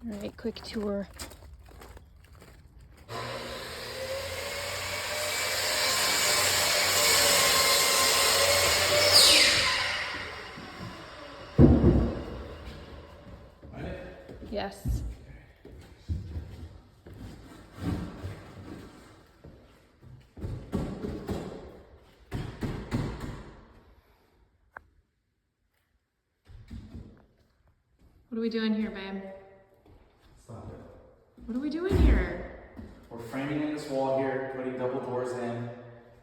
All right, quick tour. Yes. What are we doing here, babe? Stop it. What are we doing here? We're framing in this wall here, putting double doors in,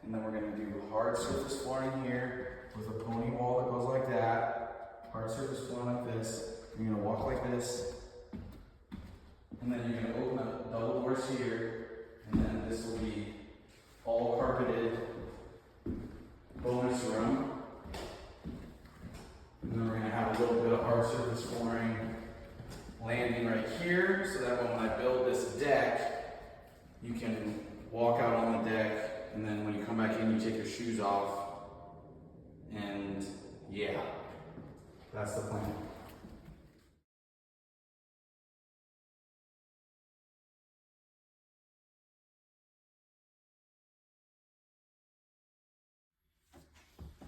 and then we're gonna do hard surface flooring here with a pony wall that goes like that. Hard surface flooring like this. You're gonna walk like this, and then you're gonna open up double doors here, and then this will be all carpeted bonus room. And then we're gonna have a little bit of hard surface flooring landing right here, so that when I build this deck, you can walk out on the deck, and then when you come back in, you take your shoes off, and yeah, that's the plan.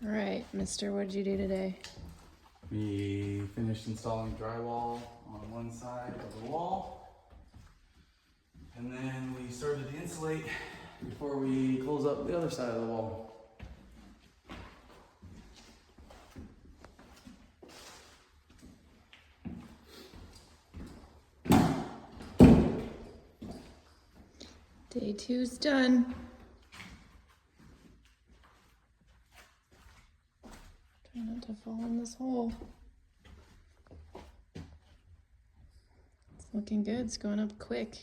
All right, mister, what did you do today? We finished installing drywall on one side of the wall, and then we started to insulate before we close up the other side of the wall. Day 2's done. Try not to fall in this hole. It's looking good. It's going up quick.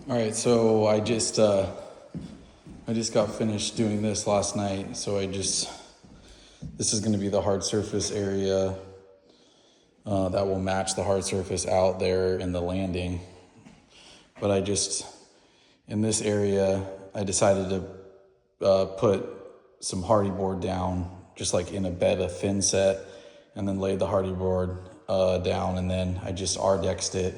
All right, so I just got finished doing this last night. So this is going to be the hard surface area that will match the hard surface out there in the landing. But in this area, I decided to put some hardy board down, just like in a bed of thin set, and then laid the hardy board down, and then I just Ardexed it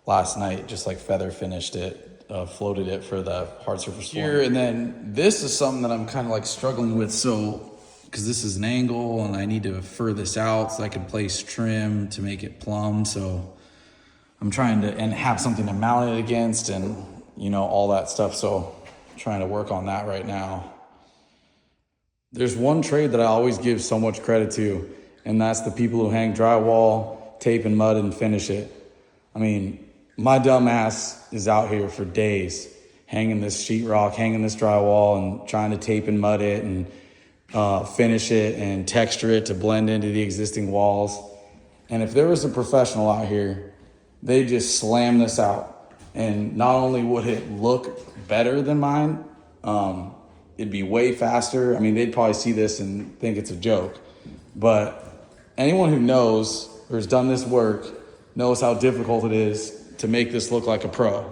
last night, just like feather finished it, floated it for the hard surface here. And then this is something that I'm kind of like struggling with. So, because this is an angle and I need to fur this out so I can place trim to make it plumb. So I'm trying to, and have something to mount it against and, all that stuff. So I'm trying to work on that right now. There's one trade that I always give so much credit to, and that's the people who hang drywall, tape and mud and finish it. I mean, my dumb ass is out here for days hanging this sheetrock, hanging this drywall, and trying to tape and mud it and finish it and texture it to blend into the existing walls. And if there was a professional out here, they just slam this out. And not only would it look better than mine, it'd be way faster. I mean, they'd probably see this and think it's a joke. But anyone who knows or has done this work knows how difficult it is to make this look like a pro.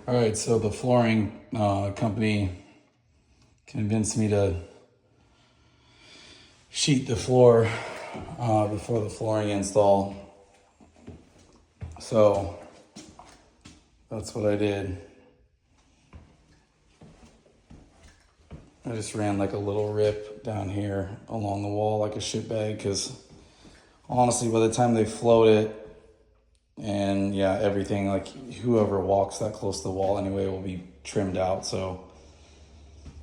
All right, so the flooring company convinced me to sheet the floor before the flooring install. So that's what I did. I just ran like a little rip down here along the wall like a shit bag because honestly, by the time they float it and yeah, everything, like whoever walks that close to the wall anyway will be trimmed out. So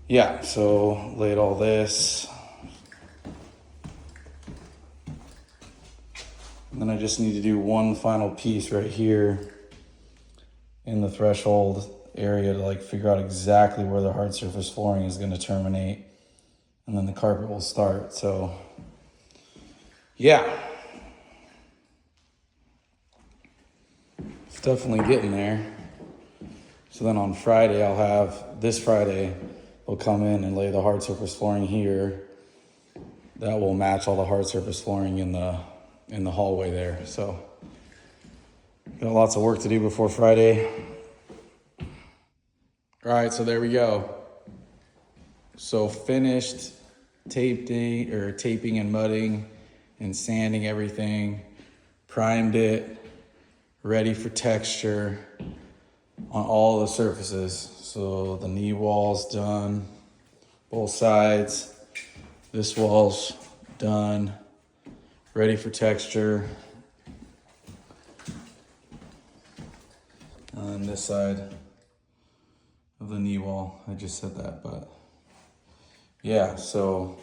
yeah, so laid all this. And then I just need to do one final piece right here in the threshold area to like figure out exactly where the hard surface flooring is going to terminate. And then the carpet will start. So yeah, it's definitely getting there. So then on Friday, this Friday, they'll come in and lay the hard surface flooring here. That will match all the hard surface flooring in the hallway there. So got lots of work to do before Friday. All right, so there we go. So finished taping and mudding and sanding everything, primed it, ready for texture on all the surfaces. So the knee wall's done, both sides. This wall's done, ready for texture. And this side of the knee wall, I just said that, but yeah, so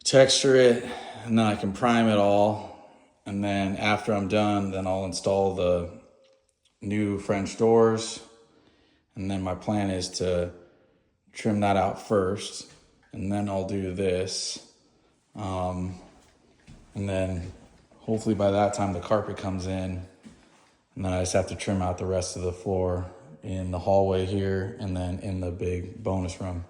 texture it and then I can prime it all. And then after I'm done, then I'll install the new French doors. And then my plan is to trim that out first. And then I'll do this. And then hopefully by that time the carpet comes in. And then I just have to trim out the rest of the floor in the hallway here and then in the big bonus room.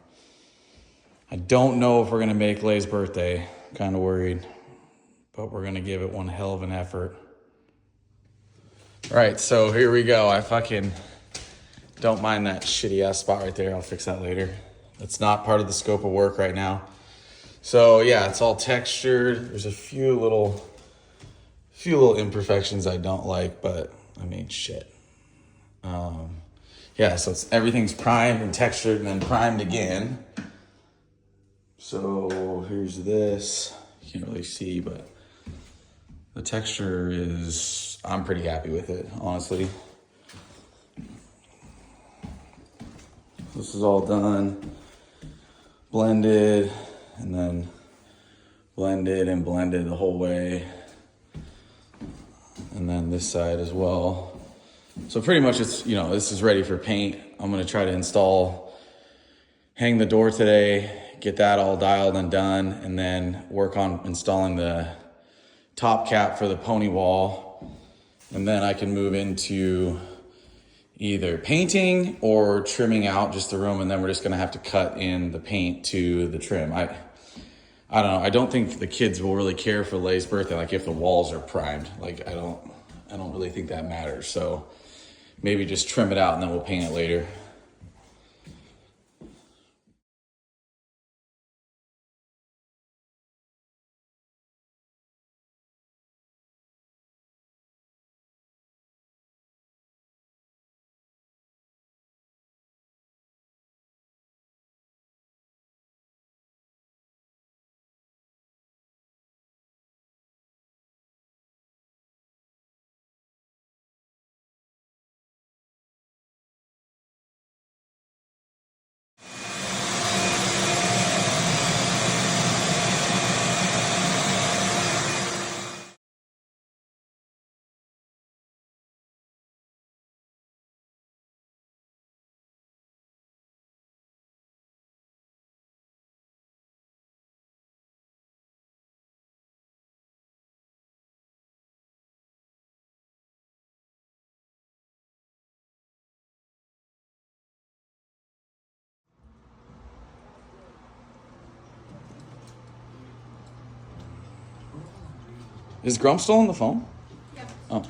I don't know if we're gonna make Lay's birthday. Kind of worried, but we're gonna give it one hell of an effort. All right, so here we go. I fucking don't mind that shitty ass spot right there. I'll fix that later. That's not part of the scope of work right now. So yeah, it's all textured. There's a few little imperfections I don't like, but I mean, shit. Yeah, so everything's primed and textured and then primed again. So here's this. You can't really see, but the texture is, I'm pretty happy with it, honestly. This is all done, blended, and then blended and blended the whole way. And then this side as well. So pretty much it's, this is ready for paint. I'm gonna try to hang the door today, get that all dialed and done, and then work on installing the top cap for the pony wall. And then I can move into either painting or trimming out just the room, and then we're just gonna have to cut in the paint to the trim. I don't know. I don't think the kids will really care for Lay's birthday, like if the walls are primed. Like I don't really think that matters. So maybe just trim it out and then we'll paint it later. Is Grump still on the phone? Yeah. Oh.